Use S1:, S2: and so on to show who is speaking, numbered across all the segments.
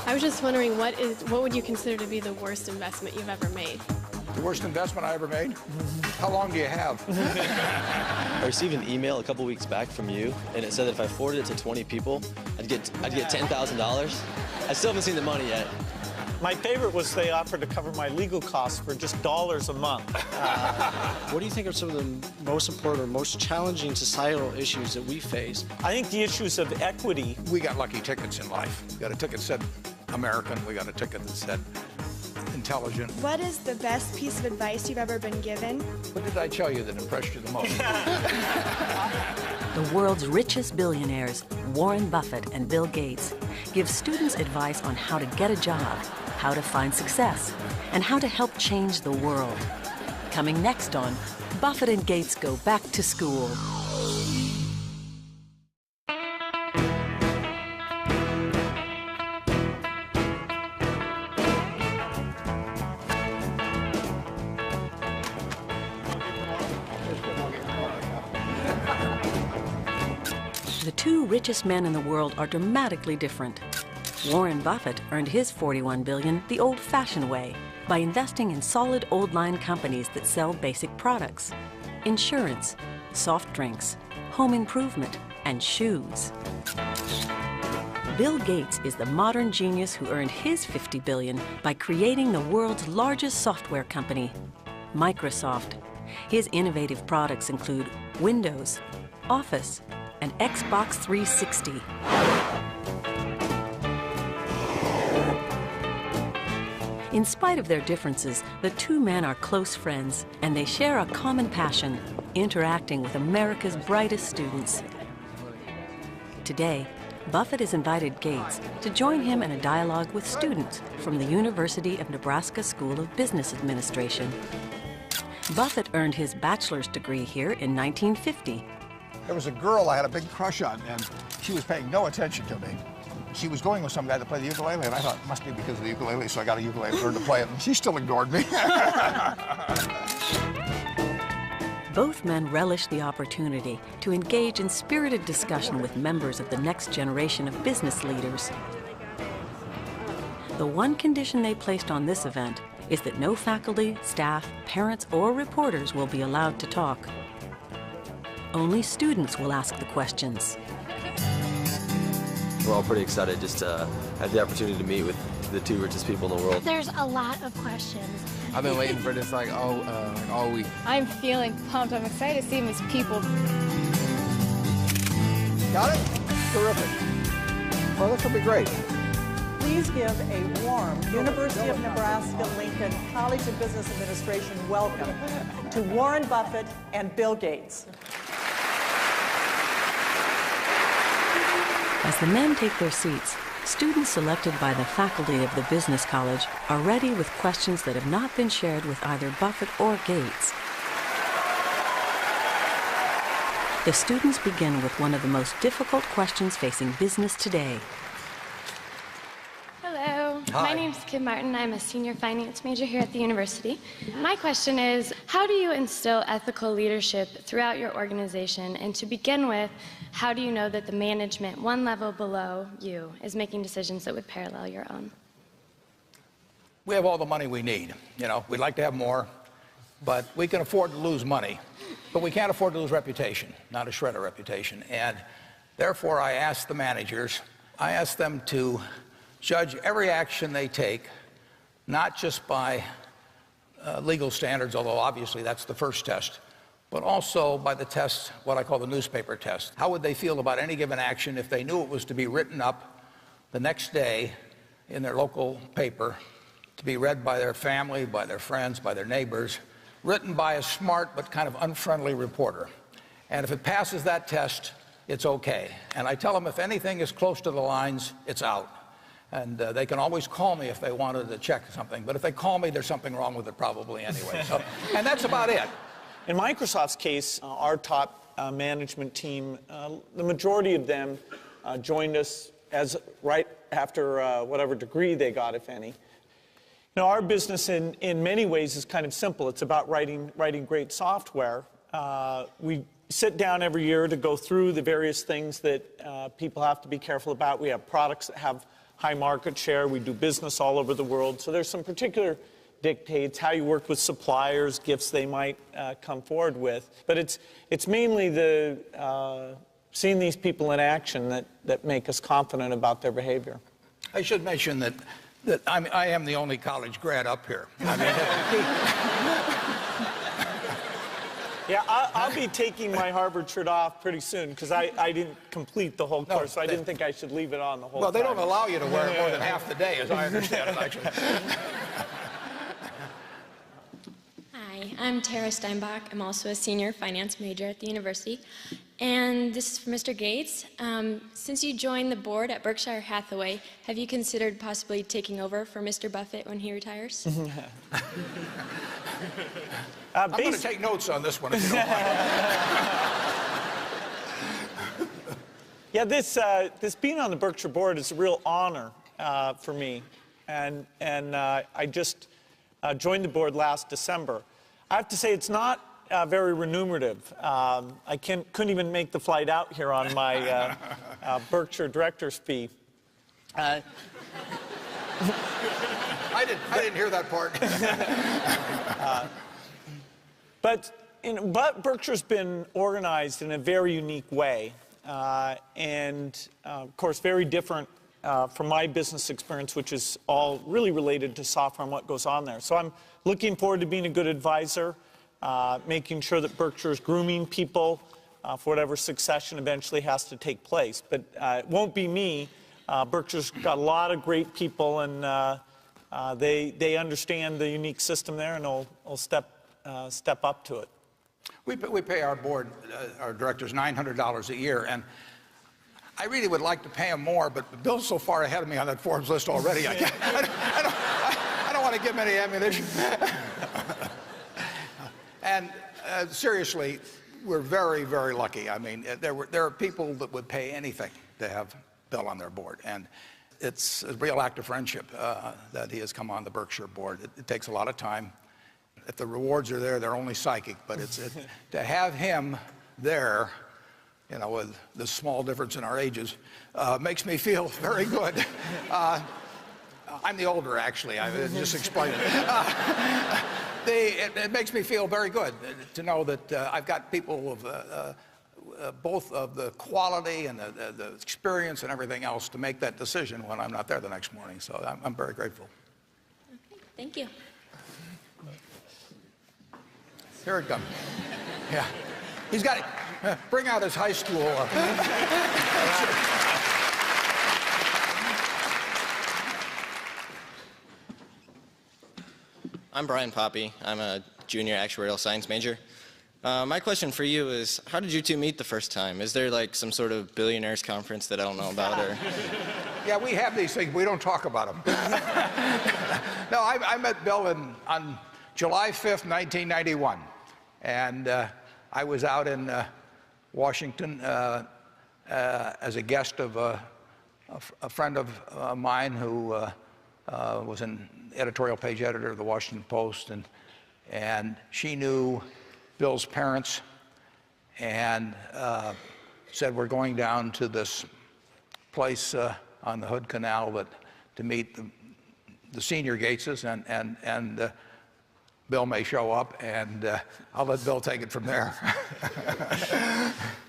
S1: I was just wondering, what would you consider to be the worst investment you've ever made?
S2: The worst investment I ever made? How long do you have?
S3: I received an email a couple weeks back from you, and it said that if I forwarded it to 20 people, I'd get $10,000. I still haven't seen the money yet.
S4: My favorite was they offered to cover my legal costs for just $1 a month.
S5: What do you think are some of the most important or most challenging societal issues that we face?
S4: I think the issues of equity.
S2: We got lucky tickets in life. We got a ticket that said American. We got a ticket that said intelligent.
S6: What is the best piece of advice you've ever been given?
S2: What did I tell you that impressed you the most?
S7: The world's richest billionaires, Warren Buffett and Bill Gates, give students advice on how to get a job, how to find success, and how to help change the world. Coming next on Buffett and Gates Go Back to School. The two richest men in the world are dramatically different. Warren Buffett earned his $41 billion the old-fashioned way, by investing in solid old-line companies that sell basic products: insurance, soft drinks, home improvement, and shoes. Bill Gates is the modern genius who earned his $50 billion by creating the world's largest software company, Microsoft. His innovative products include Windows, Office, and Xbox 360. In spite of their differences, the two men are close friends, and they share a common passion: interacting with America's brightest students. Today, Buffett has invited Gates to join him in a dialogue with students from the University of Nebraska School of Business Administration. Buffett earned his bachelor's degree here in 1950.
S2: There was a girl I had a big crush on, and she was paying no attention to me. She was going with some guy to play the ukulele, and I thought it must be because of the ukulele, so I got a ukulele and learned to play it, and she still ignored me.
S7: Both men relish the opportunity to engage in spirited discussion with members of the next generation of business leaders. The one condition they placed on this event is that no faculty, staff, parents, or reporters will be allowed to talk. Only students will ask the questions.
S3: We're all pretty excited just to have the opportunity to meet with the two richest people in the world.
S8: There's a lot of questions.
S9: I've been waiting for this all week.
S10: I'm feeling pumped. I'm excited to see these people.
S2: Got it? Terrific. Well, this will be great.
S11: Please give a warm University of Nebraska-Lincoln College of Business Administration welcome to Warren Buffett and Bill Gates.
S7: As the men take their seats, students selected by the faculty of the business college are ready with questions that have not been shared with either Buffett or Gates. The students begin with one of the most difficult questions facing business today.
S8: Hello.
S2: Hi.
S8: My name's Kim Martin. I'm a senior finance major here at the university. My question is, how do you instill ethical leadership throughout your organization? And to begin with, how do you know that the management one level below you is making decisions that would parallel your own?
S2: We have all the money we need. You know, we'd like to have more, but we can afford to lose money. But we can't afford to lose reputation, not a shred of reputation. And therefore, I ask the managers, I ask them to judge every action they take, not just by legal standards, although obviously that's the first test, but also by the test, what I call the newspaper test. How would they feel about any given action if they knew it was to be written up the next day in their local paper, to be read by their family, by their friends, by their neighbors, written by a smart but kind of unfriendly reporter? And if it passes that test, it's okay. And I tell them if anything is close to the lines, it's out. And they can always call me if they wanted to check something. But if they call me, there's something wrong with it probably anyway. So, and that's about it.
S4: In Microsoft's case, our top management team, the majority of them joined us as right after whatever degree they got, if any. Now, our business in many ways is kind of simple. It's about writing great software. We sit down every year to go through the various things that people have to be careful about. We have products that have high market share. We do business all over the world. So there's some particular dictates, how you work with suppliers, gifts they might come forward with. But it's mainly the seeing these people in action that make us confident about their behavior.
S2: I should mention that I am the only college grad up here. I mean,
S4: yeah, I'll be taking my Harvard shirt off pretty soon because I didn't complete the whole course, so I didn't think I should leave it on the whole time.
S2: Well, they don't allow you to wear it more than half the day, as I understand it, actually.
S12: Hi, I'm Tara Steinbach. I'm also a senior finance major at the university. And this is for Mr. Gates. Since you joined the board at Berkshire Hathaway, have you considered possibly taking over for Mr. Buffett when he retires?
S2: I'm going to take notes on this one, if you don't mind.
S4: Yeah, this being on the Berkshire board is a real honor for me. And I just joined the board last December. I have to say it's not very remunerative. I couldn't even make the flight out here on my Berkshire director's fee.
S2: I didn't hear that part.
S4: But Berkshire's been organized in a very unique way, and of course very different from my business experience, which is all really related to software and what goes on there. So I'm looking forward to being a good advisor, making sure that Berkshire's grooming people for whatever succession eventually has to take place. But it won't be me. Berkshire's got a lot of great people, and they understand the unique system there, and they'll step up to it.
S2: We pay our board, our directors, $900 a year, and I really would like to pay them more, but Bill's so far ahead of me on that Forbes list already. I don't want to give him any ammunition. And seriously, we're very, very lucky. I mean, there are people that would pay anything to have Bill on their board, and it's a real act of friendship that he has come on the Berkshire board. It takes a lot of time. If the rewards are there, they're only psychic, but to have him there, you know, with the small difference in our ages, makes me feel very good. I'm the older, actually. I just explained it. It makes me feel very good to know that I've got people of both of the quality and the experience and everything else to make that decision when I'm not there the next morning. So I'm very grateful.
S12: Okay, thank you.
S2: Here it comes. Yeah. He's got it. Bring out his high school.
S3: I'm Brian Poppy. I'm a junior actuarial science major. My question for you is, how did you two meet the first time? Is there like some sort of billionaires conference that I don't know about? Or?
S2: Yeah, we have these things. We don't talk about them. No, I met Bill on July 5th, 1991. And I was out in Washington as a guest of a friend of mine who was an editorial page editor of the Washington Post, and she knew Bill's parents and said, we're going down to this place on the Hood Canal to meet the senior Gateses, and Bill may show up, and I'll let Bill take it from there.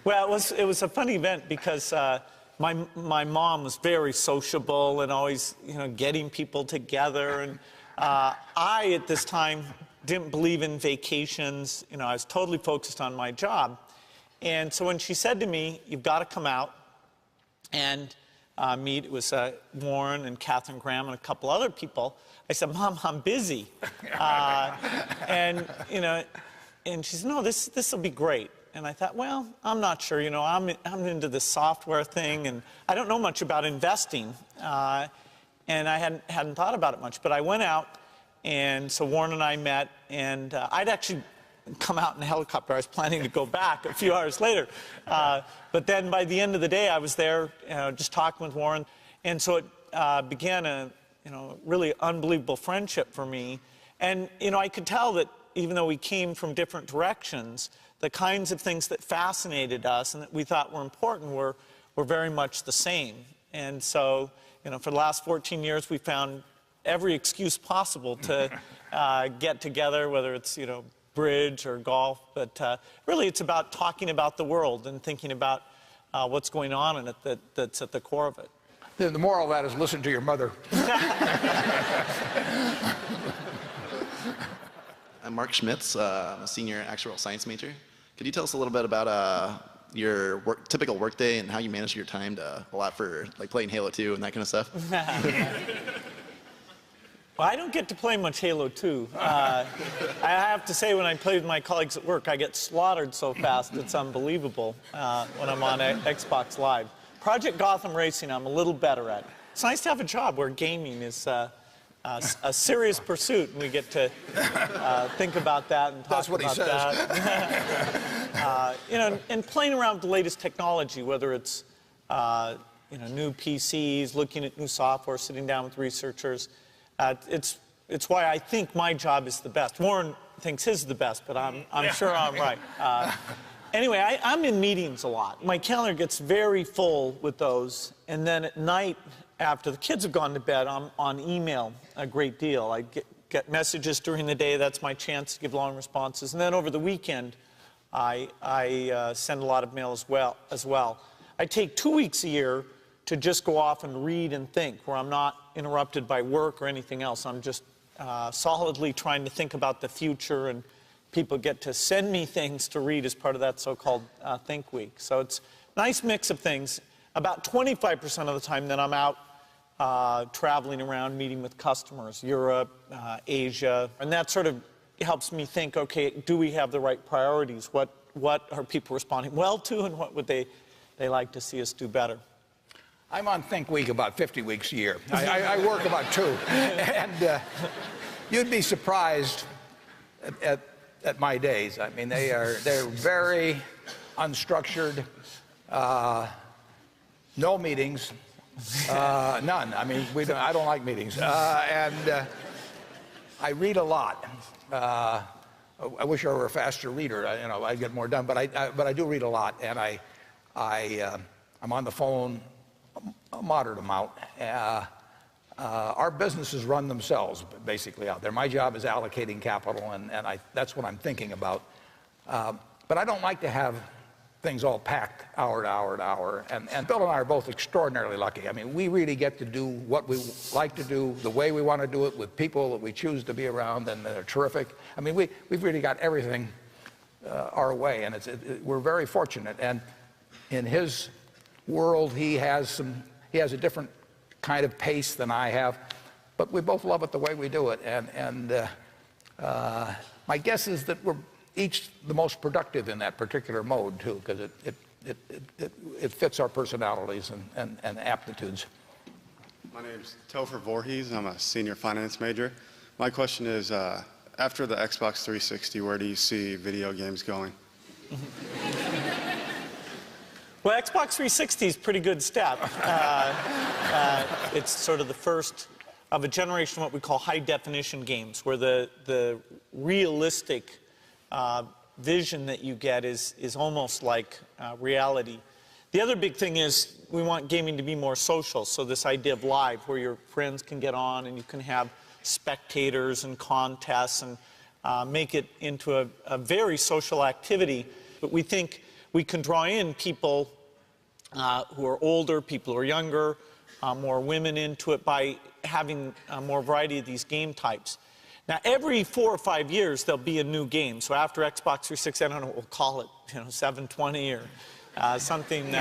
S4: Well, it was a funny event because my mom was very sociable and always, getting people together. And I, at this time, didn't believe in vacations. I was totally focused on my job. And so when she said to me, you've got to come out and meet, it was Warren and Catherine Graham and a couple other people. I said, Mom, I'm busy. And she said, no, this will be great. And I thought, well, I'm not sure. I'm into this software thing, and I don't know much about investing. And I hadn't thought about it much. But I went out, and so Warren and I met, and I'd actually come out in a helicopter. I was planning to go back a few hours later. But then by the end of the day, I was there just talking with Warren. And so it began a really unbelievable friendship for me. And, I could tell that, even though we came from different directions, the kinds of things that fascinated us and that we thought were important were very much the same. And so, you know, for the last 14 years, we found every excuse possible to get together, whether it's, you know, bridge or golf. But really, it's about talking about the world and thinking about what's going on in it that's at the core of it.
S2: The moral of that is listen to your mother.
S13: I'm Mark Schmitz. I'm a senior actuarial science major. Could you tell us a little bit about your typical workday and how you manage your time to allow for like playing Halo 2 and that kind of stuff?
S4: Well, I don't get to play much Halo 2. I have to say, when I play with my colleagues at work, I get slaughtered so fast it's unbelievable when I'm on Xbox Live. Project Gotham Racing, I'm a little better at. It's nice to have a job where gaming is a serious pursuit, and we get to think about that and talk about that. You know, and playing around with the latest technology, whether it's you know, new PCs, looking at new software, sitting down with researchers. It's why I think my job is the best. Warren thinks his is the best, but I'm sure I'm right. Anyway, I'm in meetings a lot. My calendar gets very full with those, and then at night, after the kids have gone to bed, I'm on email a great deal. I get messages during the day. That's my chance to give long responses. And then over the weekend, I send a lot of mail as well. I take 2 weeks a year to just go off and read and think, where I'm not interrupted by work or anything else. I'm just solidly trying to think about the future, and people get to send me things to read as part of that so-called Think Week. So it's a nice mix of things. About 25% of the time then I'm out traveling around, meeting with customers, Europe, Asia, and that sort of helps me think, okay, do we have the right priorities? What are people responding well to, and what would they like to see us do better?
S2: I'm on Think Week about 50 weeks a year. I work about 2. And you'd be surprised at my days. I mean, they're very unstructured, no meetings, none. I mean, I don't like meetings. And I read a lot. I wish I were a faster reader. You know, I'd get more done. But I do read a lot, and I'm on the phone a moderate amount. Our businesses run themselves basically out there. My job is allocating capital, and that's what I'm thinking about. But I don't like to have things all packed hour to hour to hour. And Bill and I are both extraordinarily lucky. I mean, we really get to do what we like to do, the way we want to do it, with people that we choose to be around, and they're terrific. I mean, we've really got everything our way, and we're very fortunate. And in his world, he has a different kind of pace than I have, but we both love it the way we do it. And my guess is that we're each the most productive in that particular mode too, because it fits our personalities and aptitudes.
S14: My name's Topher Voorhees. I'm a senior finance major. My question is, after the Xbox 360, where do you see video games going?
S4: Well, Xbox 360 is a pretty good step. It's sort of the first of a generation of what we call high-definition games, where the realistic vision that you get is almost like reality. The other big thing is we want gaming to be more social, so this idea of live, where your friends can get on and you can have spectators and contests and make it into a very social activity. But we think we can draw in people who are older, people who are younger, more women into it by having more variety of these game types. Now, every 4 or 5 years, there'll be a new game. So after Xbox 360, I don't know what we'll call it, 720 or something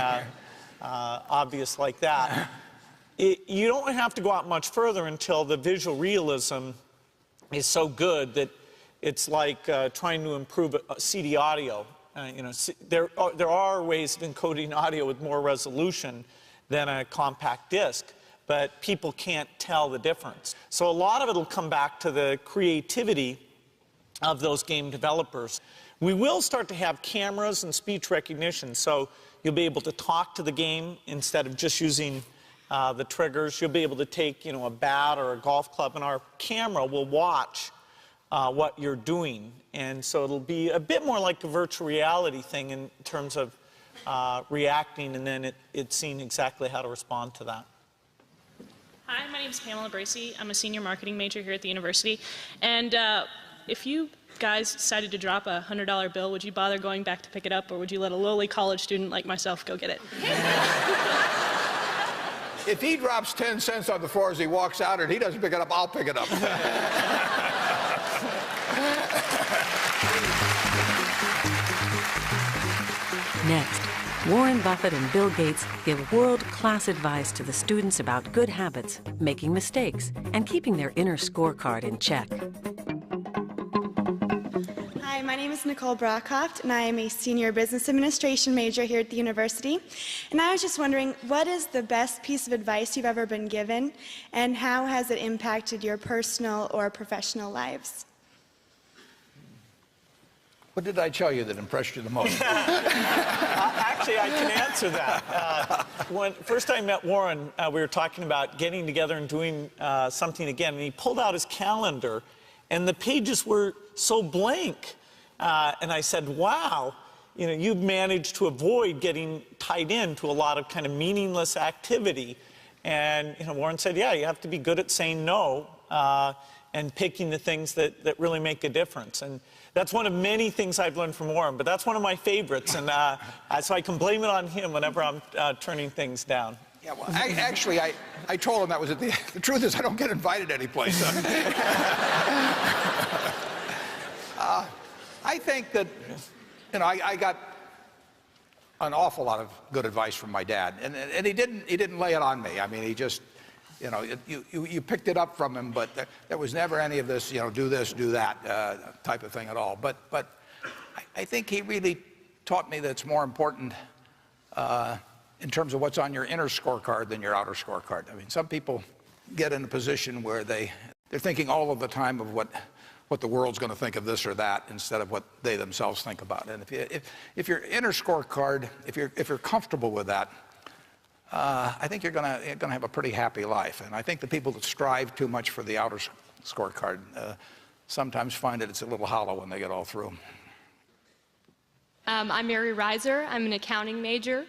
S4: obvious like that. You don't have to go out much further until the visual realism is so good that it's like trying to improve CD audio. There are ways of encoding audio with more resolution than a compact disc, but people can't tell the difference. So a lot of it will come back to the creativity of those game developers. We will start to have cameras and speech recognition, so you'll be able to talk to the game instead of just using the triggers. You'll be able to take, a bat or a golf club, and our camera will watch what you're doing. And so it'll be a bit more like a virtual reality thing in terms of reacting and then it seeing exactly how to respond to that.
S15: Hi, my name is Pamela Bracey. I'm a senior marketing major here at the university. And if you guys decided to drop a $100 bill, would you bother going back to pick it up, or would you let a lowly college student like myself go get it?
S2: If he drops 10 cents on the floor as he walks out and he doesn't pick it up, I'll pick it up.
S7: Next, Warren Buffett and Bill Gates give world-class advice to the students about good habits, making mistakes, and keeping their inner scorecard in check.
S6: Hi, my name is Nicole Brockhoft, and I am a senior business administration major here at the university. And I was just wondering, what is the best piece of advice you've ever been given, and how has it impacted your personal or professional lives?
S2: What did I tell you that impressed you the most?
S4: Actually, I can answer that. When first I met Warren, we were talking about getting together and doing something again, and he pulled out his calendar, and the pages were so blank. And I said, wow, you know, you've managed to avoid getting tied into a lot of kind of meaningless activity. And you know, Warren said, yeah, you have to be good at saying no and picking the things that really make a difference. And that's one of many things I've learned from Warren, but that's one of my favorites, and so I can blame it on him whenever I'm turning things down.
S2: Yeah, well, actually, I told him that was it. The truth is, I don't get invited anyplace. I think that, you know, I got an awful lot of good advice from my dad, and he didn't lay it on me. I mean, he just, you know, you picked it up from him, but there was never any of this, you know, do this, do that type of thing at all. But I think he really taught me that it's more important in terms of what's on your inner scorecard than your outer scorecard. I mean, some people get in a position where they're thinking all of the time of what the world's going to think of this or that instead of what they themselves think about. And if your inner scorecard, if you're comfortable with that, I think you're gonna have a pretty happy life. And I think the people that strive too much for the outer scorecard sometimes find that it's a little hollow when they get all through.
S16: I'm Mary Reiser. I'm an accounting major.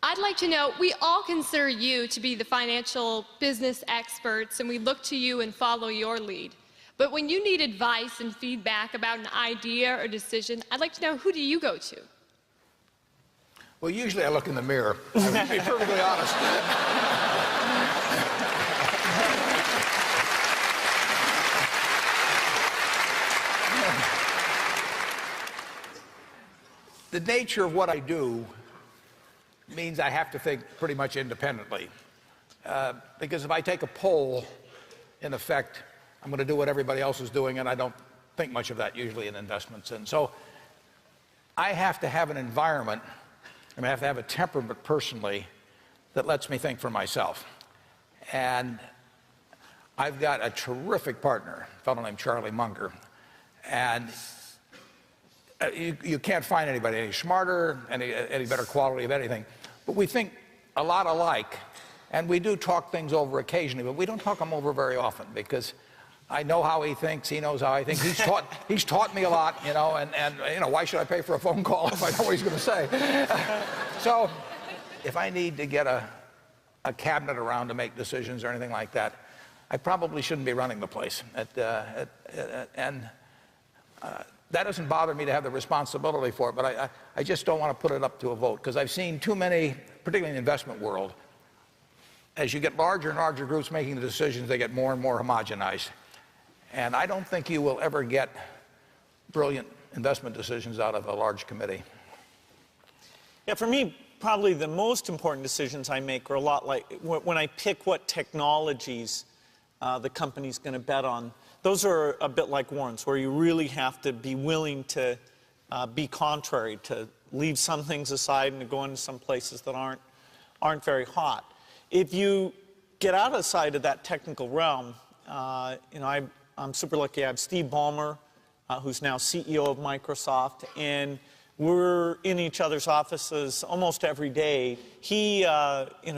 S16: I'd like to know, we all consider you to be the financial business experts, and we look to you and follow your lead. But when you need advice and feedback about an idea or decision, I'd like to know, who do you go to?
S2: Well, usually I look in the mirror. I would be perfectly honest. The nature of what I do means I have to think pretty much independently. Because if I take a poll, in effect, I'm going to do what everybody else is doing, and I don't think much of that usually in investments. And so I have to have an environment, I have to have a temperament personally that lets me think for myself. And I've got a terrific partner, a fellow named Charlie Munger. And you can't find anybody any smarter, any better quality of anything. But we think a lot alike. And we do talk things over occasionally, but we don't talk them over very often because I know how he thinks, he knows how I think. He's taught me a lot, you know, and you know, why should I pay for a phone call if I know what he's going to say? So if I need to get a cabinet around to make decisions or anything like that, I probably shouldn't be running the place. And that doesn't bother me to have the responsibility for it, but I just don't want to put it up to a vote because I've seen too many, particularly in the investment world, as you get larger and larger groups making the decisions, they get more and more homogenized. And I don't think you will ever get brilliant investment decisions out of a large committee.
S4: Yeah, for me, probably the most important decisions I make are a lot like when I pick what technologies the company's going to bet on. Those are a bit like Warren's, where you really have to be willing to be contrary, to leave some things aside and to go into some places that aren't very hot. If you get outside of that technical realm, you know, I'm super lucky. I have Steve Ballmer, who's now CEO of Microsoft, and we're in each other's offices almost every day. He,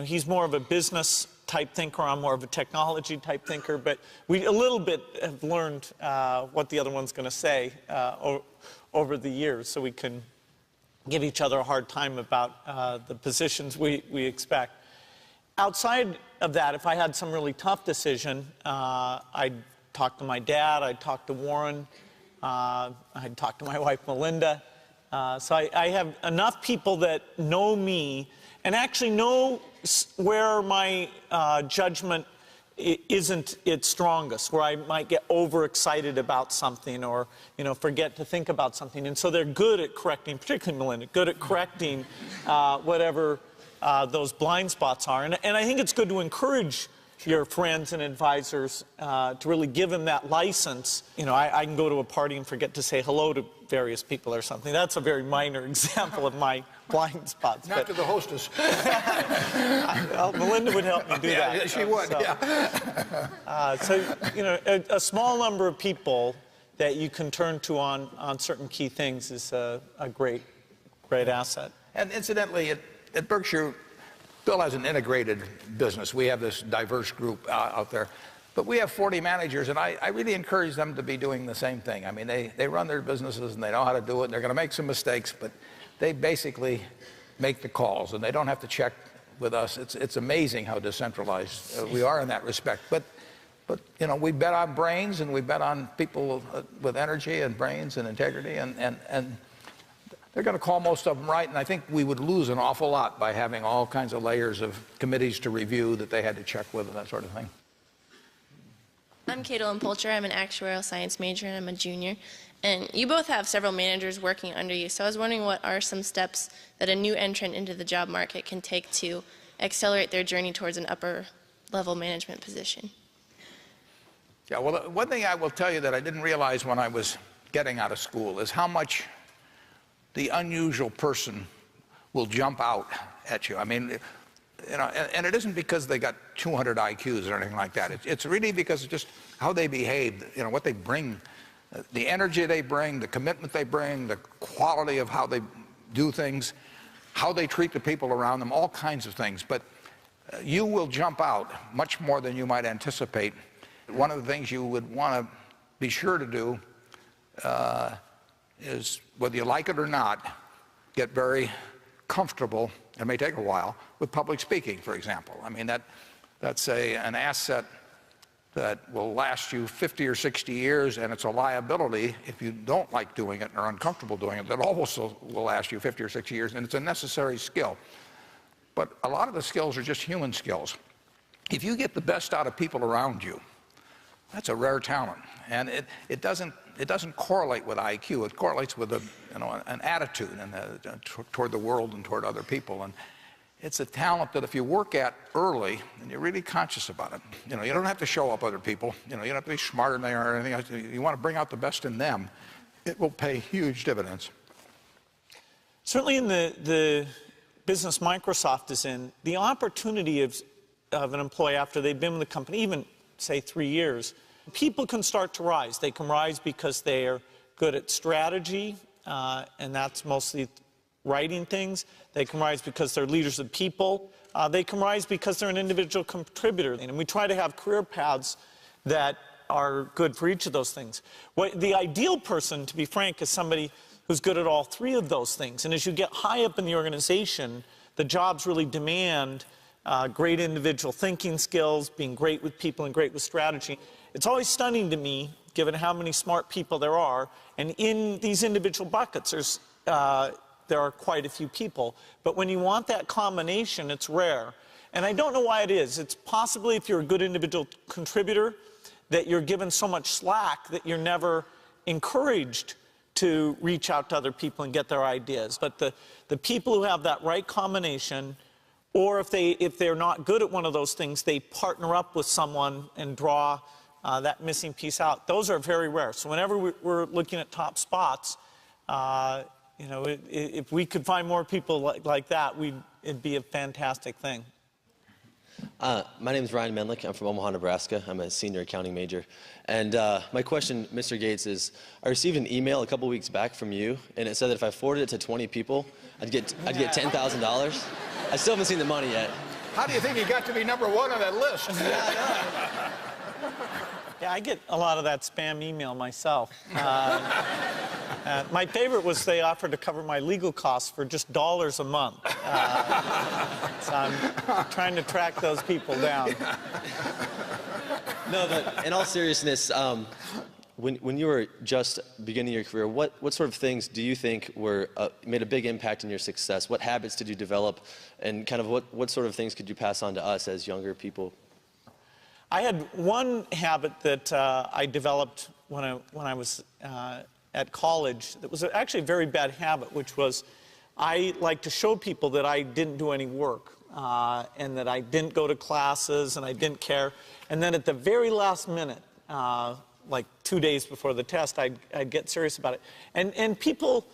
S4: he's more of a business type thinker. I'm more of a technology type thinker, but we a little bit have learned what the other one's going to say over the years, so we can give each other a hard time about the positions we expect. Outside of that, if I had some really tough decision, I'd talk to my dad, I'd talk to Warren, I'd talk to my wife Melinda. So I have enough people that know me and actually know where my judgment isn't its strongest, where I might get overexcited about something or, forget to think about something. And so they're good at correcting, particularly Melinda, good at correcting whatever those blind spots are. And I think it's good to encourage your friends and advisors to really give them that license. I can go to a party and forget to say hello to various people or something. That's a very minor example of my blind spots.
S2: Not to the hostess.
S4: Well, Melinda would help me do that.
S2: Yeah, she would,
S4: So, a small number of people that you can turn to on certain key things is a great asset.
S2: And incidentally, at Berkshire, Bill has an integrated business. We have this diverse group out there. But we have 40 managers, and I really encourage them to be doing the same thing. I mean, they run their businesses, and they know how to do it, and they're going to make some mistakes, but they basically make the calls, and they don't have to check with us. It's amazing how decentralized we are in that respect. But we bet on brains, and we bet on people with energy and brains and integrity, and they're going to call most of them right, and I think we would lose an awful lot by having all kinds of layers of committees to review that they had to check with and that sort of thing.
S17: I'm Caitlin Polcher. I'm an actuarial science major, and I'm a junior. And you both have several managers working under you, so I was wondering what are some steps that a new entrant into the job market can take to accelerate their journey towards an upper-level management position?
S2: Yeah, well, one thing I will tell you that I didn't realize when I was getting out of school is how much the unusual person will jump out at you. I mean, and it isn't because they got 200 IQs or anything like that. It's really because of just how they behave, what they bring, the energy they bring, the commitment they bring, the quality of how they do things, how they treat the people around them, all kinds of things. But you will jump out much more than you might anticipate. One of the things you would want to be sure to do is, whether you like it or not, get very comfortable, it may take a while, with public speaking, for example. I mean, that's an asset that will last you 50 or 60 years, and it's a liability if you don't like doing it or are uncomfortable doing it. That also will last you 50 or 60 years, and it's a necessary skill. But a lot of the skills are just human skills. If you get the best out of people around you, that's a rare talent, and it doesn't correlate with IQ. It correlates with an attitude and toward the world and toward other people. And it's a talent that if you work at early and you're really conscious about it, you don't have to show up other people. You don't have to be smarter than they are or anything else. You want to bring out the best in them. It will pay huge dividends.
S4: Certainly in the business Microsoft is in, the opportunity of an employee after they've been with the company, even say 3 years, people can start to rise. They can rise because they are good at strategy, and that's mostly writing things. They can rise because they're leaders of people. They can rise because they're an individual contributor. And we try to have career paths that are good for each of those things. The ideal person, to be frank, is somebody who's good at all three of those things. And as you get high up in the organization, the jobs really demand great individual thinking skills, being great with people and great with strategy. It's always stunning to me, given how many smart people there are, and in these individual buckets, there are quite a few people. But when you want that combination, it's rare. And I don't know why it is. It's possibly, if you're a good individual contributor, that you're given so much slack that you're never encouraged to reach out to other people and get their ideas. But the people who have that right combination, or if they're not good at one of those things, they partner up with someone and draw that missing piece out. Those are very rare. So whenever we're looking at top spots, if we could find more people like that, it'd be a fantastic thing.
S18: My name is Ryan Menlick. I'm from Omaha, Nebraska. I'm a senior accounting major. And my question, Mr. Gates, is I received an email a couple weeks back from you, and it said that if I forwarded it to 20 people, I'd get $10,000. I still haven't seen the money yet.
S2: How do you think you got to be #1 on that list?
S4: Yeah, I get a lot of that spam email myself. My favorite was they offered to cover my legal costs for just $1 a month. So I'm trying to track those people down.
S18: No, but in all seriousness, when you were just beginning your career, what sort of things do you think were made a big impact in your success? What habits did you develop, and kind of what sort of things could you pass on to us as younger people?
S4: I had one habit that I developed when I was at college that was actually a very bad habit, which was I like to show people that I didn't do any work and that I didn't go to classes and I didn't care. And then at the very last minute, like 2 days before the test, I'd get serious about it. And people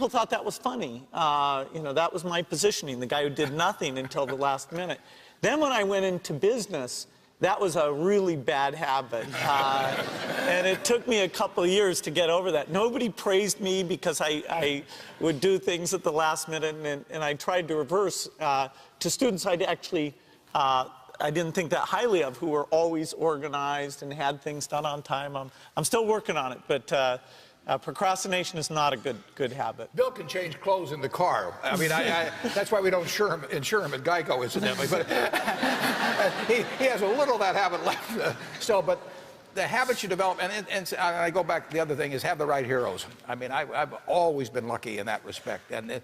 S4: thought that was funny. You know, that was my positioning, the guy who did nothing until the last minute. Then when I went into business, that was a really bad habit, and it took me a couple of years to get over that. Nobody praised me because I would do things at the last minute, and I tried to reverse to students I didn't think that highly of, who were always organized and had things done on time. I'm still working on it, but procrastination is not a good habit.
S2: Bill can change clothes in the car. I mean, that's why we don't insure him at Geico, incidentally. But he has a little of that habit left still. But the habits you develop, and I go back, the other thing is have the right heroes. I mean, I've always been lucky in that respect. And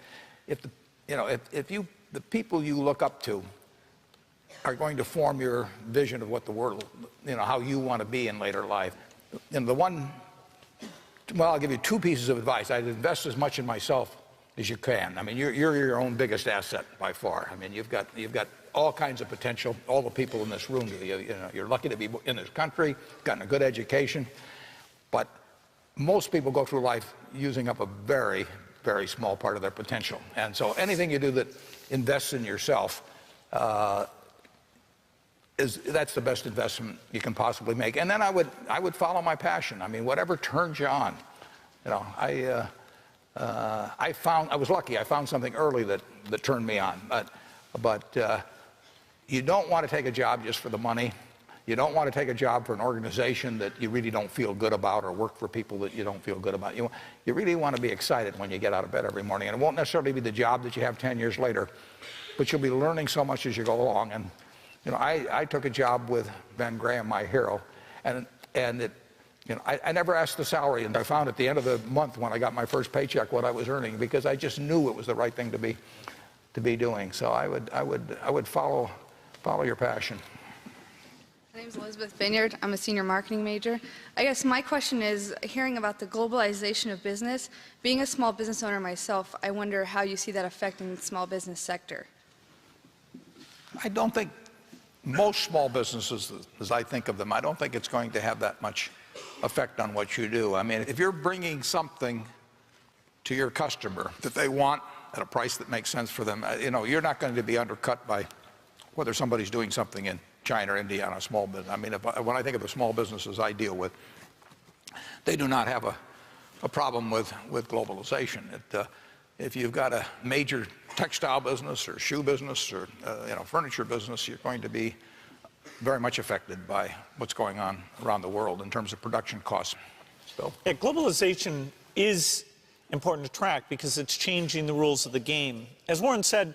S2: if the people you look up to are going to form your vision of what the world, how you want to be in later life, well, I'll give you 2 pieces of advice. I'd invest as much in myself as you can. I mean, you're your own biggest asset by far. I mean, you've got all kinds of potential. All the people in this room, you're lucky to be in this country, gotten a good education. But most people go through life using up a very, very small part of their potential. And so anything you do that invests in yourself, that's the best investment you can possibly make. And then I would follow my passion. I mean, whatever turns you on. I was lucky. I found something early that turned me on. But you don't want to take a job just for the money. You don't want to take a job for an organization that you really don't feel good about, or work for people that you don't feel good about. You really want to be excited when you get out of bed every morning. And it won't necessarily be the job that you have 10 years later, but you'll be learning so much as you go along. And I took a job with Ben Graham, my hero, and I never asked the salary, and I found at the end of the month when I got my first paycheck what I was earning, because I just knew it was the right thing to be doing. So I would follow your passion.
S10: My name is Elizabeth Vineyard. I'm a senior marketing major. I guess my question is, hearing about the globalization of business, being a small business owner myself, I wonder how you see that affecting the small business sector.
S2: I don't think most small businesses, as I think of them, I don't think it's going to have that much effect on what you do. I mean, if you're bringing something to your customer that they want at a price that makes sense for them, you're not going to be undercut by whether somebody's doing something in China or India on a small business. I mean, when I think of the small businesses I deal with, they do not have a problem with globalization. If you've got a major textile business or shoe business or furniture business, you're going to be very much affected by what's going on around the world in terms of production costs. Bill?
S4: Yeah, globalization is important to track because it's changing the rules of the game. As Warren said,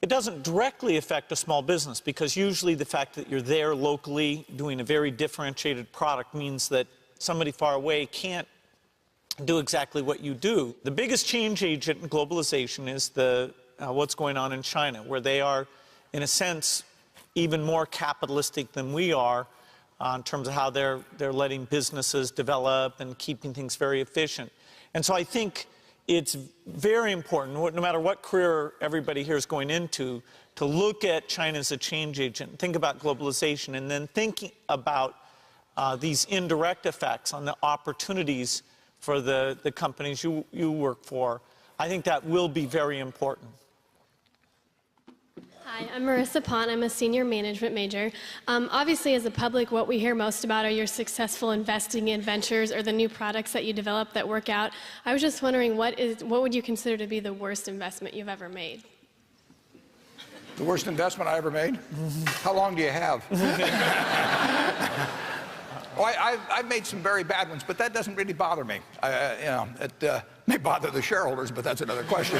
S4: it doesn't directly affect a small business because usually the fact that you're there locally doing a very differentiated product means that somebody far away can't do exactly what you do. The biggest change agent in globalization is what's going on in China, where they are, in a sense, even more capitalistic than we are in terms of how they're letting businesses develop and keeping things very efficient. And so I think it's very important, no matter what career everybody here is going into, to look at China as a change agent, think about globalization, and then thinking about these indirect effects on the opportunities for the companies you work for. I think that will be very important.
S1: Hi, I'm Marissa Pont. I'm a senior management major. Obviously, as a public, what we hear most about are your successful investing in ventures or the new products that you develop that work out. I was just wondering, what would you consider to be the worst investment you've ever made?
S2: The worst investment I ever made? How long do you have? I've made some very bad ones, but that doesn't really bother me. It may bother the shareholders, but that's another question.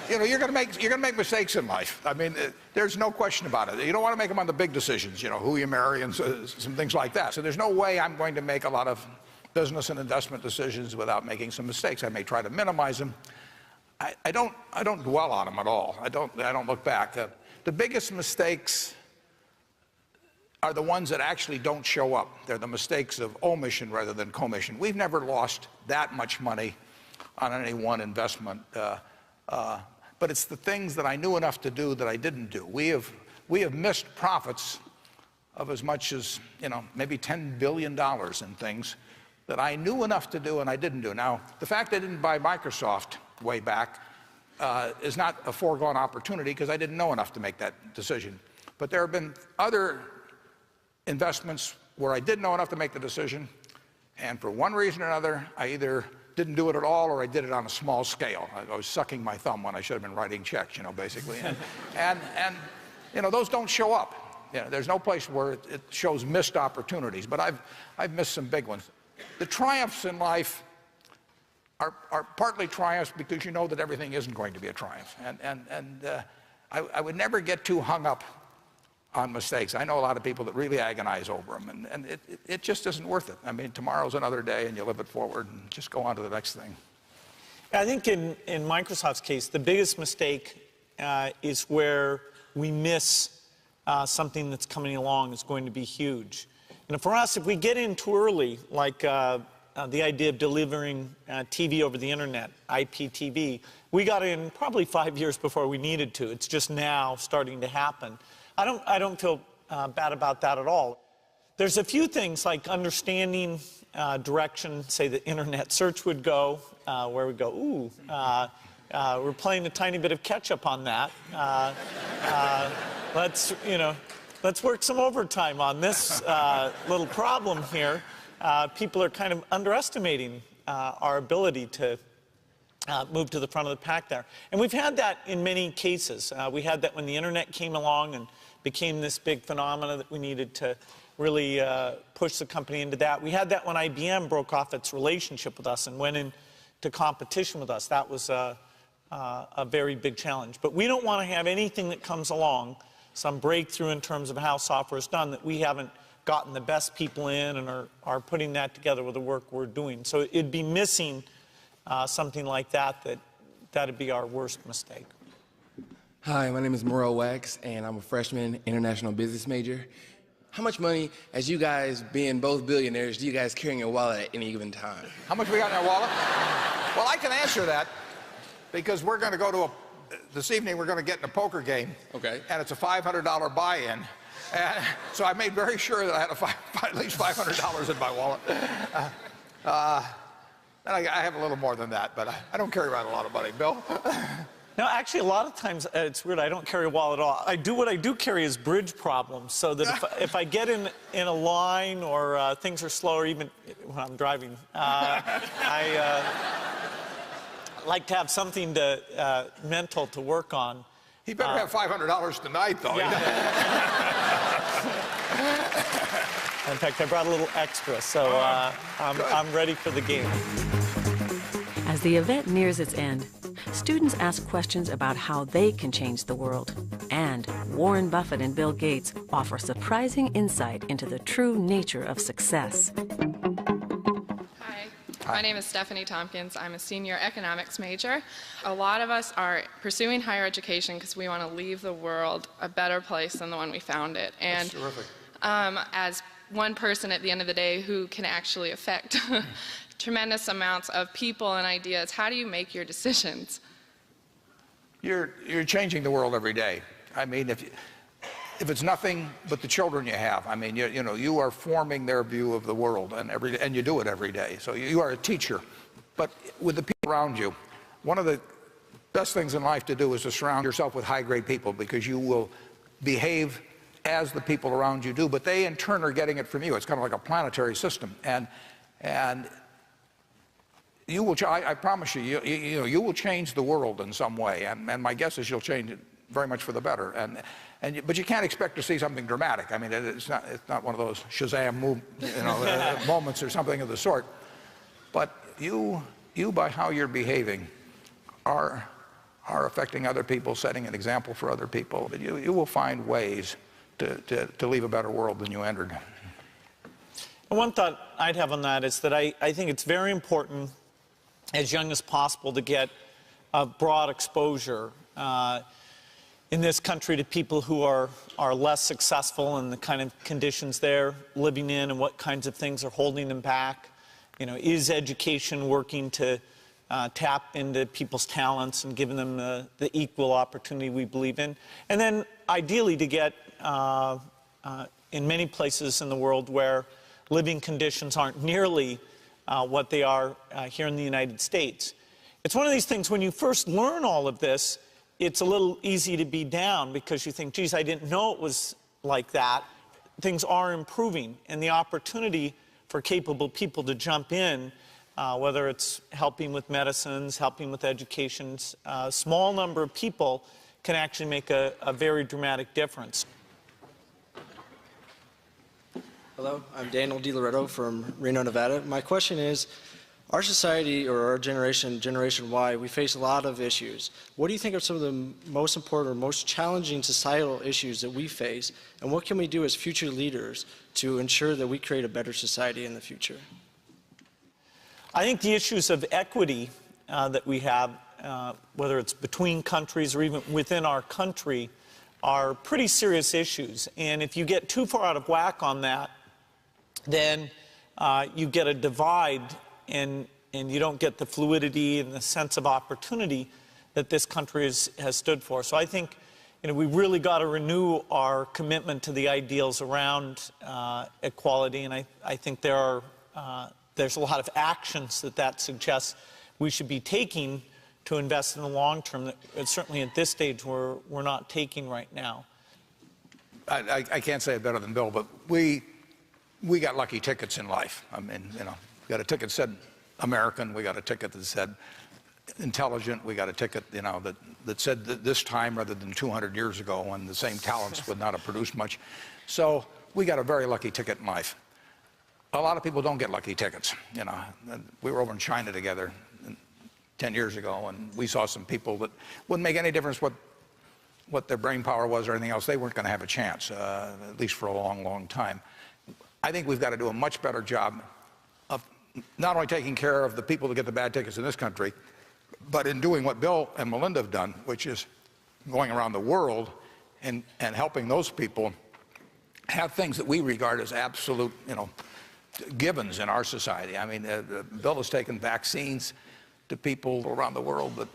S2: You're going to make mistakes in life. I mean, there's no question about it. You don't want to make them on the big decisions, who you marry and some things like that. So there's no way I'm going to make a lot of business and investment decisions without making some mistakes. I may try to minimize them. I don't dwell on them at all. I don't look back. The biggest mistakes are the ones that actually don't show up. They're the mistakes of omission rather than commission. We've never lost that much money on any one investment, but it's the things that I knew enough to do that I didn't do. We have missed profits of as much as maybe $10 billion in things that I knew enough to do and I didn't do. Now, the fact I didn't buy Microsoft way back is not a foregone opportunity because I didn't know enough to make that decision. But there have been other investments where I did know enough to make the decision, and for one reason or another, I either didn't do it at all or I did it on a small scale. I was sucking my thumb when I should have been writing checks, basically. And those don't show up. There's no place where it shows missed opportunities, but I've missed some big ones. The triumphs in life are partly triumphs because you know that everything isn't going to be a triumph. I would never get too hung up on mistakes. I know a lot of people that really agonize over them, and it just isn't worth it. I mean, tomorrow's another day, and you live it forward and just go on to the next thing.
S4: I think in Microsoft's case, the biggest mistake is where we miss something that's coming along is going to be huge. And for us, if we get in too early, like the idea of delivering TV over the internet, IPTV, we got in probably 5 years before we needed to. It's just now starting to happen. I don't feel bad about that at all. There's a few things like understanding direction, say the internet search would go, where we go, ooh, we're playing a tiny bit of catch up on that. Let's work some overtime on this little problem here. People are kind of underestimating our ability to move to the front of the pack there. And we've had that in many cases. We had that when the internet came along and became this big phenomena that we needed to really push the company into that. We had that when IBM broke off its relationship with us and went into competition with us. That was a very big challenge. But we don't want to have anything that comes along, some breakthrough in terms of how software is done, that we haven't gotten the best people in and are putting that together with the work we're doing. So it'd be missing something like that'd be our worst mistake.
S9: Hi, my name is Morel Wax, and I'm a freshman international business major. How much money, as you guys being both billionaires, do you guys carry in your wallet at any given time?
S2: How much we got in our wallet? Well, I can answer that because we're going to go to this evening we're going to get in a poker game. Okay. And it's a $500 buy-in. And so I made very sure that I had at least $500 in my wallet. And I have a little more than that, but I don't carry around a lot of money. Bill?
S4: No, actually, a lot of times, it's weird, I don't carry a wallet at all. What I do carry is bridge problems, so that if I get in a line or things are slow, or even when I'm driving, I like to have something mental to work on.
S2: He better have $500 tonight, though.
S4: Yeah. In fact, I brought a little extra, so I'm ready for the game.
S7: As the event nears its end, students ask questions about how they can change the world. And Warren Buffett and Bill Gates offer surprising insight into the true nature of success.
S19: Hi, my name is Stephanie Tompkins. I'm a senior economics major. A lot of us are pursuing higher education because we want to leave the world a better place than the one we found it. And
S2: that's terrific.
S19: As one person at the end of the day who can actually affect tremendous amounts of people and ideas, how do you make your decisions?
S2: You're changing the world every day. I mean, if it's nothing but the children you have, I mean, you are forming their view of the world, and you do it every day. So you are a teacher. But with the people around you, one of the best things in life to do is to surround yourself with high-grade people, because you will behave as the people around you do, but they in turn are getting it from you. It's kind of like a planetary system, and you will. I promise you, you will change the world in some way, and my guess is you'll change it very much for the better. But you can't expect to see something dramatic. I mean, it's not one of those Shazam moments or something of the sort. But you by how you're behaving are affecting other people, setting an example for other people. But you will find ways to leave a better world than you entered.
S4: And one thought I'd have on that is that I think it's very important, as young as possible, to get a broad exposure in this country to people who are less successful and the kind of conditions they're living in and what kinds of things are holding them back. Is education working to tap into people's talents and giving them the equal opportunity we believe in? And then ideally to get in many places in the world where living conditions aren't nearly what they are here in the United States. It's one of these things, when you first learn all of this, it's a little easy to be down because you think, geez, I didn't know it was like that. Things are improving, and the opportunity for capable people to jump in, whether it's helping with medicines, helping with educations, a small number of people can actually make a very dramatic difference.
S5: Hello, I'm Daniel DiLoretto from Reno, Nevada. My question is, our society, or our generation, Generation Y, we face a lot of issues. What do you think are some of the most important or most challenging societal issues that we face, and what can we do as future leaders to ensure that we create a better society in the future?
S4: I think the issues of equity that we have, whether it's between countries or even within our country, are pretty serious issues. And if you get too far out of whack on that, then you get a divide, and you don't get the fluidity and the sense of opportunity that this country has stood for. So I think we really got to renew our commitment to the ideals around equality, and I think there's a lot of actions that suggests we should be taking to invest in the long term that certainly at this stage we're not taking right now.
S2: I can't say it better than Bill, but we got lucky tickets in life. I mean, we got a ticket that said American, we got a ticket that said intelligent, we got a ticket, that said this time rather than 200 years ago when the same talents would not have produced much. So we got a very lucky ticket in life. A lot of people don't get lucky tickets. We were over in China together 10 years ago, and we saw some people that wouldn't make any difference what their brain power was or anything else. They weren't going to have a chance, at least for a long, long time. I think we've got to do a much better job of not only taking care of the people that get the bad tickets in this country, but in doing what Bill and Melinda have done, which is going around the world and helping those people have things that we regard as absolute, givens in our society. I mean, Bill has taken vaccines to people around the world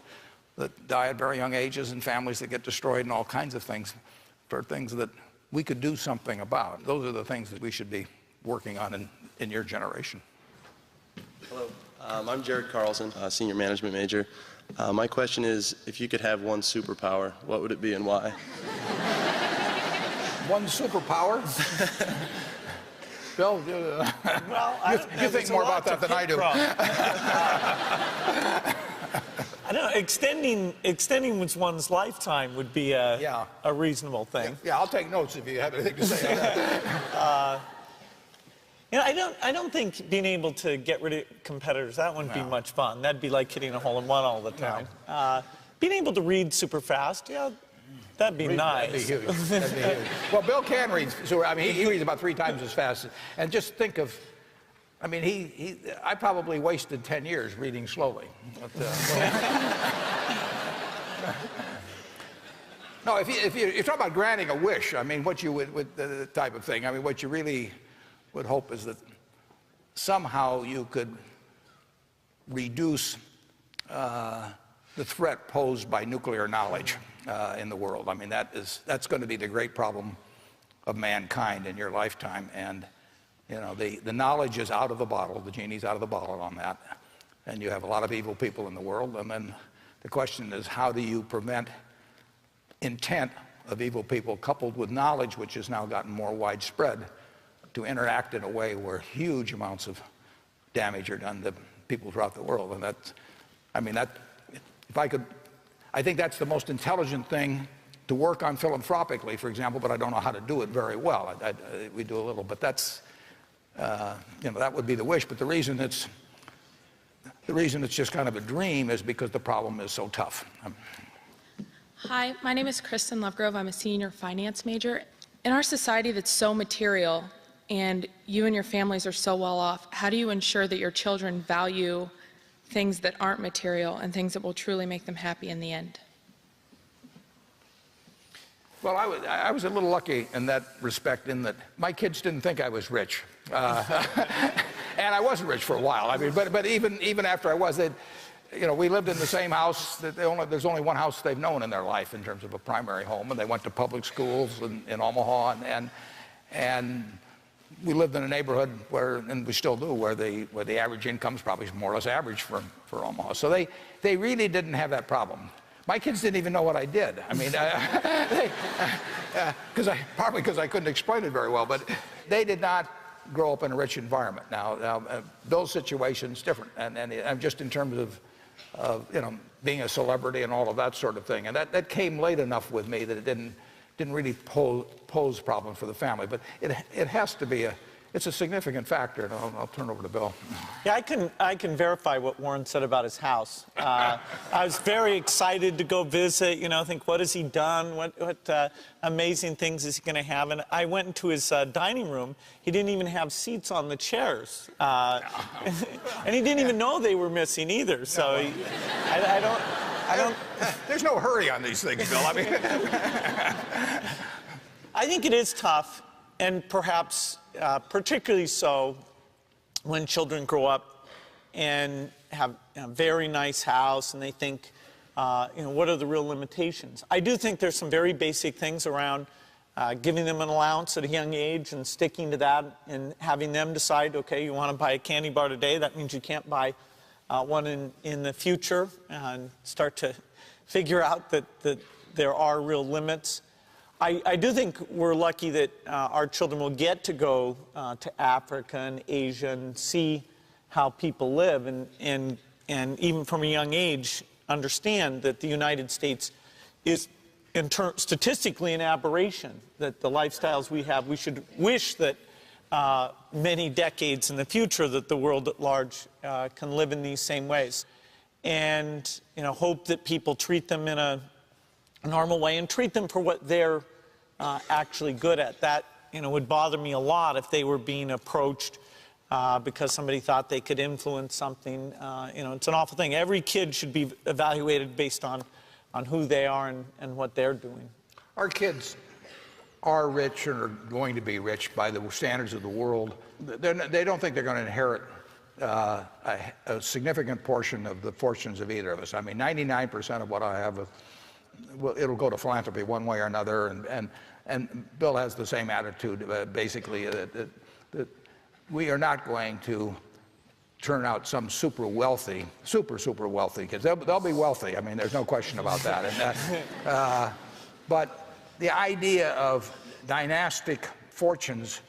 S2: that die at very young ages, and families that get destroyed, and all kinds of things, for things that we could do something about. Those are the things that we should be working on in your generation.
S20: Hello, I'm Jared Carlson, senior management major. My question is, if you could have one superpower, what would it be and why?
S2: One superpower? Bill, you think more about that than I do.
S4: I don't know, extending one's lifetime would be a reasonable thing.
S2: Yeah, I'll take notes if you have anything to say on that.
S4: I don't think being able to get rid of competitors, that wouldn't be much fun. That'd be like hitting a hole-in-one all the time. Being able to read super fast, that'd be nice.
S2: That'd be huge. That'd be huge. Well, Bill can read. I mean, he reads about 3 times as fast. And just think of, I mean, I probably wasted 10 years reading slowly. But, no, if you're talking about granting a wish, I mean, what you would, with the type of thing, I mean, what you really would hope is that somehow you could reduce the threat posed by nuclear knowledge in the world. I mean, that's going to be the great problem of mankind in your lifetime. And the knowledge is out of the bottle. The genie's out of the bottle on that. And you have a lot of evil people in the world, and then The question is, how do you prevent intent of evil people coupled with knowledge, which has now gotten more widespread, to interact in a way where huge amounts of damage are done to people throughout the world? And that's, I mean, that, if I could, I think that's the most intelligent thing to work on philanthropically, for example, but I don't know how to do it very well. We do a little, but that's, you know, that would be the wish. But the reason it's just kind of a dream is because the problem is so tough.
S21: Hi, my name is Kristen Lovegrove. I'm a senior finance major. In our society that's so material and you and your families are so well off, how do you ensure that your children value things that aren't material and things that will truly make them happy in the end?
S2: Well, I was a little lucky in that respect, in that my kids didn't think I was rich. And I wasn't rich for a while. I mean, but even after I was, you know, we lived in the same house. There's only one house they've known in their life in terms of a primary home, and they went to public schools in Omaha, and we lived in a neighborhood where, and we still do, where the average income is probably more or less average for Omaha. So they really didn't have that problem. My kids didn't even know what I did. I mean, partly because I couldn't explain it very well, but they did not grow up in a rich environment. Now those situations different, and just in terms of you know, being a celebrity and all of that sort of thing, and that came late enough with me that it didn't really pose problem for the family. But it has to be it's a significant factor, and I'll turn over to Bill.
S4: Yeah, I can verify what Warren said about his house. I was very excited to go visit, you know, think, what has he done? What amazing things is he going to have? And I went into his dining room. He didn't even have seats on the chairs. And he didn't even know they were missing either. So I don't...
S2: There's no hurry on these things, Bill. I mean...
S4: I think it is tough, and perhaps particularly so when children grow up and have a very nice house and they think, you know, what are the real limitations? I do think there's some very basic things around giving them an allowance at a young age and sticking to that and having them decide, okay, you want to buy a candy bar today, that means you can't buy one in the future, and start to figure out that there are real limits. I do think we're lucky that our children will get to go to Africa and Asia and see how people live, and even from a young age understand that the United States is statistically an aberration, that the lifestyles we have, we should wish that many decades in the future that the world at large can live in these same ways, and you know, hope that people treat them in a normal way and treat them for what they're actually good at. That, you know, would bother me a lot if they were being approached because somebody thought they could influence something. You know, it's an awful thing. Every kid should be evaluated based on who they are and what they're doing.
S2: Our kids are rich and are going to be rich by the standards of the world. They don't think they're going to inherit a significant portion of the fortunes of either of us. I mean, 99% of what I have, well, it'll go to philanthropy one way or another, and Bill has the same attitude, basically, that we are not going to turn out some super wealthy kids. They'll be wealthy. I mean, there's no question about that. But the idea of dynastic fortunes,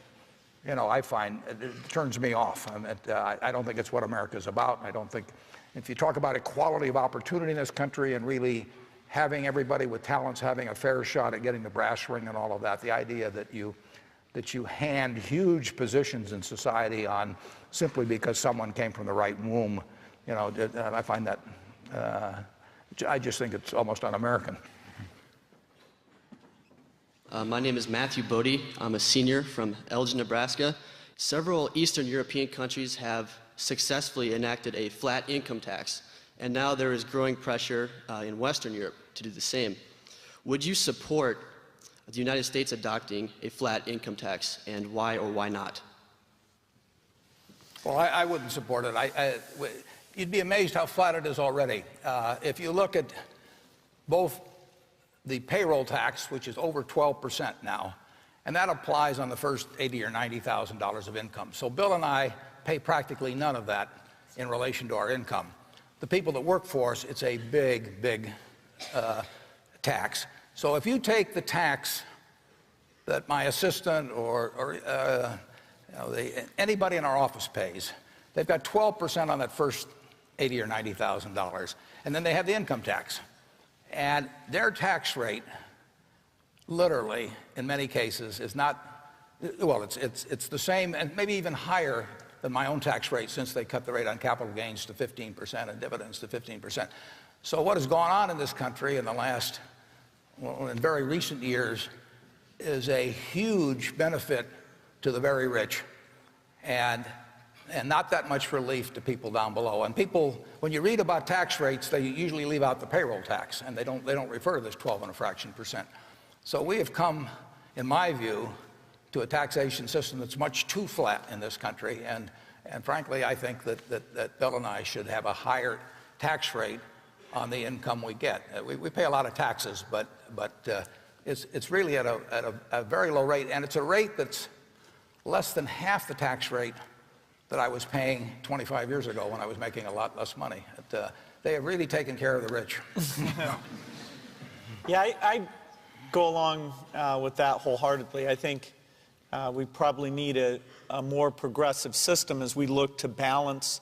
S2: you know, I find it turns me off. I don't think it's what America's about. I don't think, if you talk about equality of opportunity in this country and really having everybody with talents having a fair shot at getting the brass ring and all of that, the idea that you hand huge positions in society on simply because someone came from the right womb, you know, I find that, I just think it's almost un-American.
S22: My name is Matthew Bodie. I'm a senior from Elgin, Nebraska. Several Eastern European countries have successfully enacted a flat income tax, and now there is growing pressure in Western Europe to do the same. Would you support the United States adopting a flat income tax, and why or why not?
S2: Well, I wouldn't support it. You'd be amazed how flat it is already. If you look at both the payroll tax, which is over 12% now, and that applies on the first $80,000 or $90,000 of income. So Bill and I pay practically none of that in relation to our income. the people that work for us, it's a big, big tax. So if you take the tax that my assistant or anybody in our office pays, they've got 12% on that first $80,000 or $90,000, and then they have the income tax. And their tax rate, literally, in many cases, is not, well, it's the same and maybe even higher than my own tax rate, since they cut the rate on capital gains to 15% and dividends to 15%. So what has gone on in this country in the last, well, in very recent years, is a huge benefit to the very rich, and not that much relief to people down below. And people, when you read about tax rates, they usually leave out the payroll tax, and they don't refer to this 12 and a fraction percent. So we have come, in my view, to a taxation system that's much too flat in this country, and frankly, I think that Bill and I should have a higher tax rate on the income we get. We pay a lot of taxes, but it's really at a very low rate, and it's a rate that's less than half the tax rate that I was paying 25 years ago when I was making a lot less money. They have really taken care of the rich.
S4: Yeah, I go along with that wholeheartedly. I think we probably need a more progressive system as we look to balance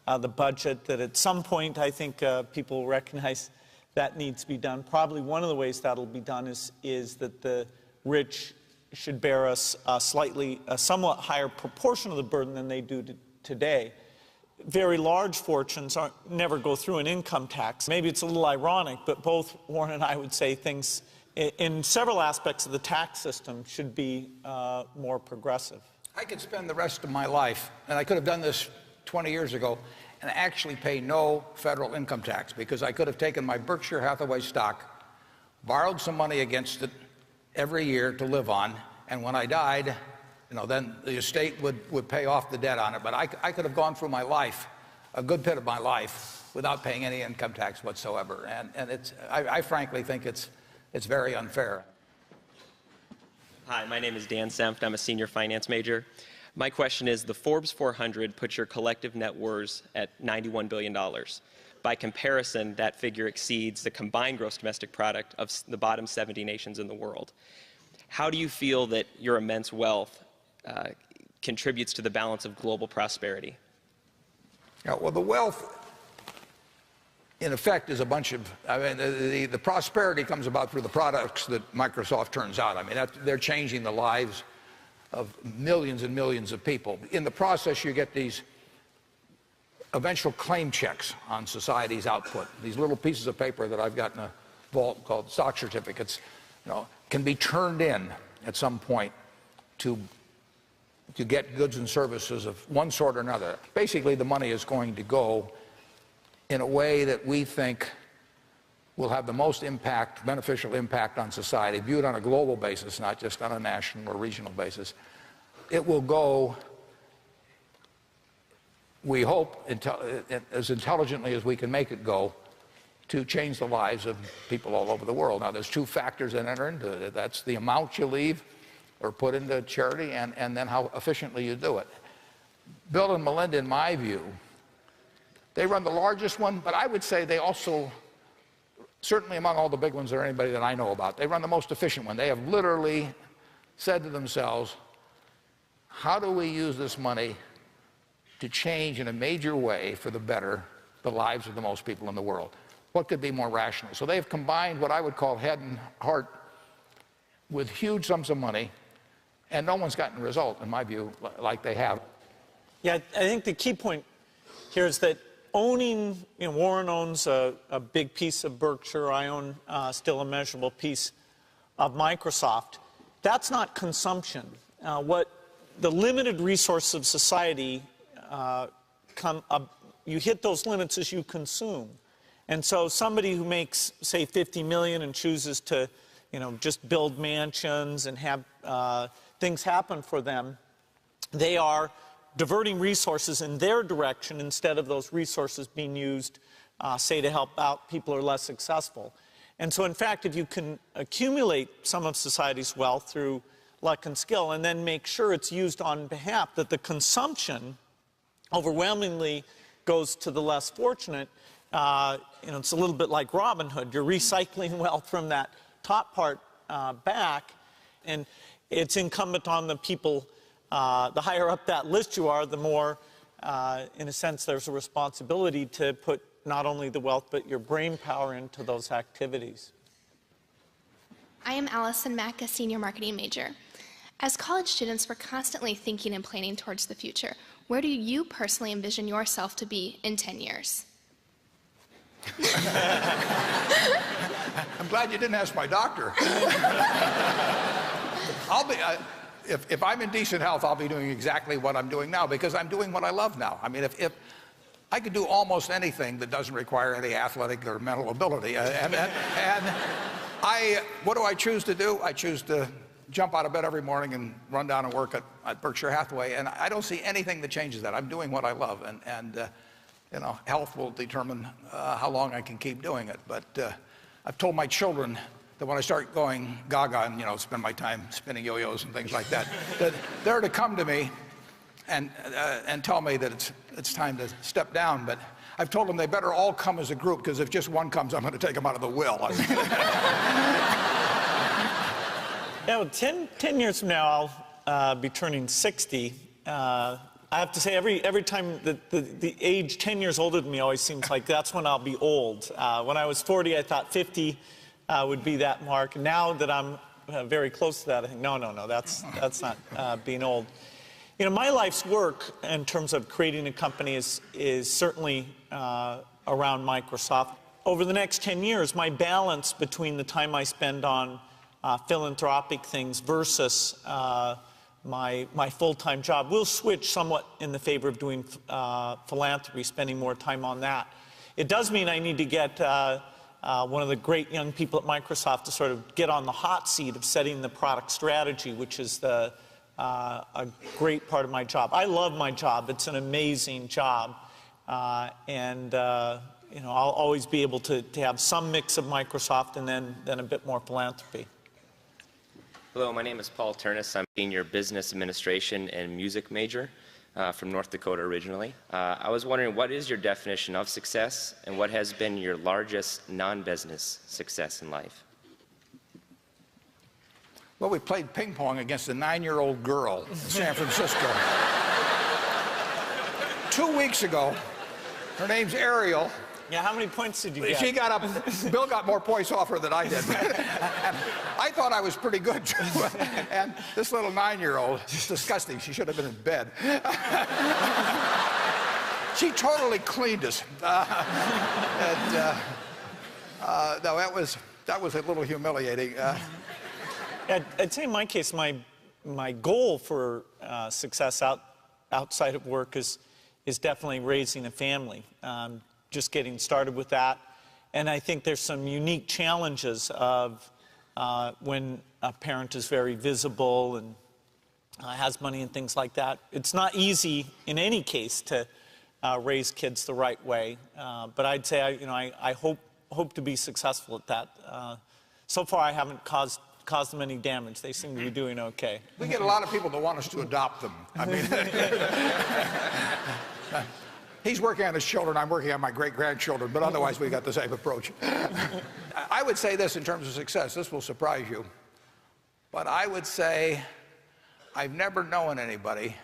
S4: the budget, that at some point I think people recognize that needs to be done. Probably one of the ways that'll be done is that the rich should bear a somewhat higher proportion of the burden than they do today. Very large fortunes never go through an income tax. Maybe it's a little ironic, but both Warren and I would say things in several aspects of the tax system should be more progressive.
S2: I could spend the rest of my life, and I could have done this 20 years ago, and actually pay no federal income tax, because I could have taken my Berkshire Hathaway stock, borrowed some money against it every year to live on, and when I died, then the estate would pay off the debt on it. But I could have gone through my life, a good bit of my life, without paying any income tax whatsoever. And I frankly think it's very unfair.
S8: Hi, my name is Dan Senft. I'm a senior finance major. My question is, the Forbes 400 puts your collective net worth at $91 billion. By comparison, that figure exceeds the combined gross domestic product of the bottom 70 nations in the world. How do you feel that your immense wealth contributes to the balance of global prosperity?
S2: Yeah, well, the wealth, in effect, is a bunch of, the prosperity comes about through the products that Microsoft turns out. They're changing the lives of millions and millions of people. In the process, you get these eventual claim checks on society's output. These little pieces of paper that I've got in a vault called stock certificates, can be turned in at some point to get goods and services of one sort or another. Basically, the money is going to go in a way that we think will have the most impact, beneficial impact on society, viewed on a global basis, not just on a national or regional basis. It will go, we hope, as intelligently as we can make it go, to change the lives of people all over the world. Now, there's two factors that enter into it. That's the amount you leave or put into charity, and then how efficiently you do it. Bill and Melinda, in my view, they run the largest one, but I would say they also, certainly among all the big ones or anybody that I know about, they run the most efficient one. They have literally said to themselves, how do we use this money to change in a major way for the better the lives of the most people in the world? What could be more rational? So they've combined what I would call head and heart with huge sums of money, and no one's gotten a result, in my view, like they have.
S4: Yeah, I think the key point here is that owning, Warren owns a big piece of Berkshire. I own still a measurable piece of Microsoft. That's not consumption. What the limited resources of society you hit those limits as you consume. And so somebody who makes, say, $50 million and chooses to, just build mansions and have things happen for them, they are diverting resources in their direction instead of those resources being used, say, to help out people who are less successful. And so, in fact, if you can accumulate some of society's wealth through luck and skill and then make sure it's used on behalf, that the consumption overwhelmingly goes to the less fortunate, it's a little bit like Robin Hood. You're recycling wealth from that top part back, and it's incumbent on the people, the higher up that list you are, the more, in a sense, there's a responsibility to put not only the wealth, but your brain power into those activities.
S11: I am Allison Mack, a senior marketing major. As college students, we're constantly thinking and planning towards the future. Where do you personally envision yourself to be in 10 years?
S2: I'm glad you didn't ask my doctor. If I'm in decent health, I'll be doing exactly what I'm doing now, because I'm doing what I love now. I mean, if I could do almost anything that doesn't require any athletic or mental ability. What do I choose to do? I choose to jump out of bed every morning and run down and work at Berkshire Hathaway, and I don't see anything that changes that. I'm doing what I love, and health will determine how long I can keep doing it. But I've told my children that when I start going gaga and spend my time spinning yo-yos and things like that, that they're to come to me and tell me that it's time to step down. But I've told them they better all come as a group, because if just one comes, I'm going to take them out of the will.
S4: Yeah, well, 10 years from now, I'll be turning 60. I have to say, every time the age 10 years older than me always seems like that's when I'll be old. When I was 40, I thought 50 would be that mark. Now that I'm very close to that, I think, no, that's not being old. My life's work in terms of creating a company is certainly around Microsoft. Over the next 10 years, my balance between the time I spend on philanthropic things versus my full-time job will switch somewhat in the favor of doing philanthropy, spending more time on that. It does mean I need to get one of the great young people at Microsoft to sort of get on the hot seat of setting the product strategy, which is a great part of my job. I love my job. It's an amazing job. I'll always be able to have some mix of Microsoft and then a bit more philanthropy.
S12: Hello, my name is Paul Turnus. I'm a senior business administration and music major from North Dakota originally. I was wondering, what is your definition of success, and what has been your largest non-business success in life?
S2: Well, we played ping pong against a 9-year-old girl in San Francisco. 2 weeks ago. Her name's Ariel.
S4: Yeah, how many points did you get?
S2: She got up. Bill got more points off her than I did. And I thought I was pretty good, too. And this little 9-year-old, it's disgusting. She should have been in bed. She totally cleaned us. No, that was a little humiliating.
S4: I'd say in my case, my goal for success outside of work is definitely raising a family. Just getting started with that. And I think there's some unique challenges of when a parent is very visible and has money and things like that. It's not easy in any case to raise kids the right way. But I'd say I hope to be successful at that. So far I haven't caused them any damage. They seem to be doing okay.
S2: We get a lot of people that want us to adopt them. I mean, he's working on his children, I'm working on my great-grandchildren, but otherwise we got the same approach. I would say this in terms of success. This will surprise you. But I would say I've never known anybody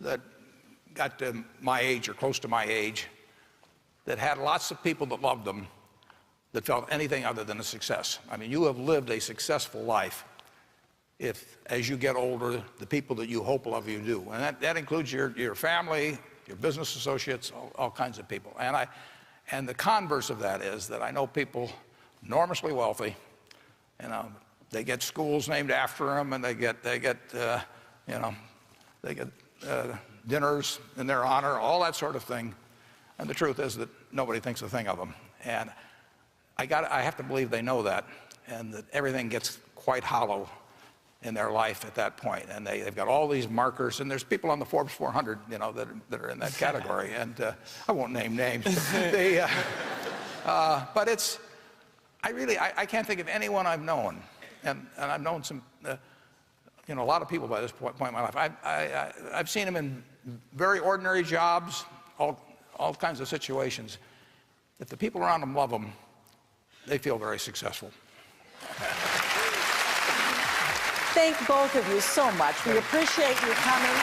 S2: that got to my age or close to my age that had lots of people that loved them that felt anything other than a success. I mean, you have lived a successful life if, as you get older, the people that you hope love you do. And that includes your family, your business associates, all kinds of people. And the converse of that is that I know people enormously wealthy, they get schools named after them, and they get dinners in their honor, all that sort of thing. And the truth is that nobody thinks a thing of them. And I have to believe they know that, and that everything gets quite hollow in their life at that point. And they've got all these markers, and there's people on the Forbes 400, that are in that category. And I won't name names. But I can't think of anyone I've known, and I've known some, a lot of people by this point in my life. I've seen them in very ordinary jobs, all kinds of situations, if the people around them love them, they feel very successful.
S3: Thank both of you so much. We appreciate you coming.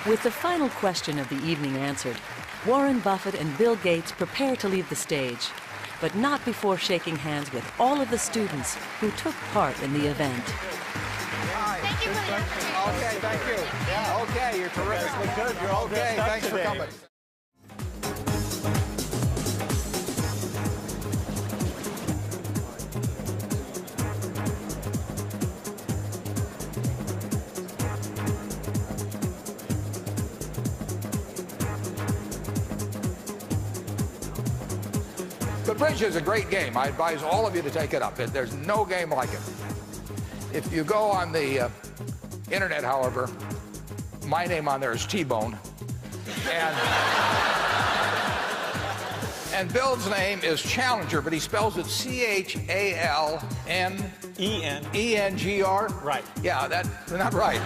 S7: With the final question of the evening answered, Warren Buffett and Bill Gates prepare to leave the stage, but not before shaking hands with all of the students who took part in the event.
S2: Thank you for the opportunity. Okay, thank you. Yeah, okay, you're terrific.
S4: Good. You're all
S2: okay, thanks for coming. But bridge is a great game. I advise all of you to take it up. There's no game like it. If you go on the internet, however, my name on there is T-Bone. And Bill's name is Challenger, but he spells it C-H-A-L-N-E-N-G-R.
S4: Right.
S2: Yeah, that's not right.